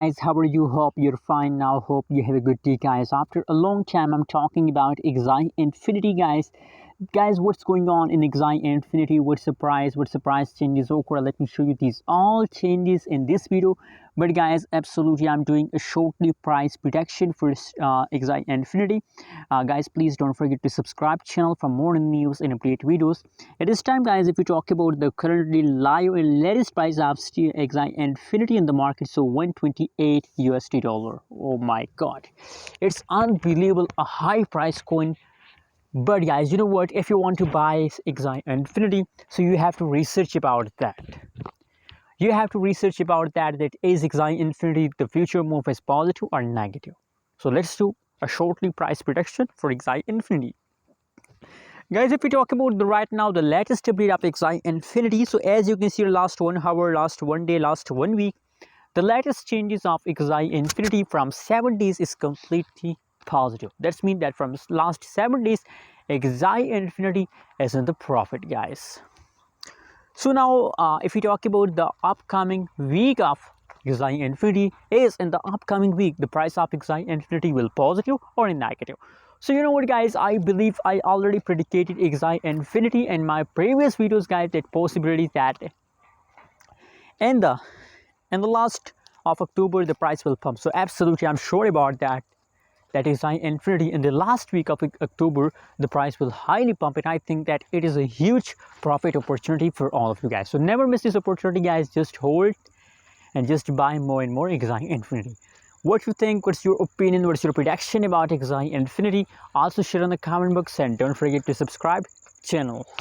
Guys, how are you? Hope you're fine now. Hope you have a good day, guys. After a long time, I'm talking about Axie Infinity, guys. Guys, what's going on in Axie Infinity? What surprise changes occur? Let me show you these all changes in this video. But guys, absolutely, I'm doing a shortly price prediction for Axie Infinity. Guys, please don't forget to subscribe channel for more news and update videos. At this time, guys, if we talk about the currently live and latest price of Axie Infinity in the market, so 128 USD dollar. Oh my god, it's unbelievable, a high price coin. But guys, you know what, if you want to buy Axie Infinity, so you have to research about that. That is Axie Infinity the future move is positive or negative. So let's do a shortly price prediction for Axie Infinity. Guys, if we talk about the right now the latest update of Axie Infinity, so as you can see, last 1 hour, last 1 day, last 1 week, the latest changes of Axie Infinity from 7 days is completely positive. That means that from last 7 days, Axie Infinity is in the profit, guys. So now, if we talk about the upcoming week of Axie Infinity, is in the upcoming week, the price of Axie Infinity will positive or in negative. So you know what, guys, I believe I already predicted Axie Infinity in my previous videos, guys, that possibility that in the last of October the price will pump. So absolutely, I'm sure about that. That is Axie Infinity in the last week of October, the price will highly pump, and I think that it is a huge profit opportunity for all of you guys. So never miss this opportunity, guys. Just hold and just buy more and more Axie Infinity. What you think? What's your opinion? What's your prediction about Axie Infinity? Also share in the comment box, and don't forget to subscribe channel.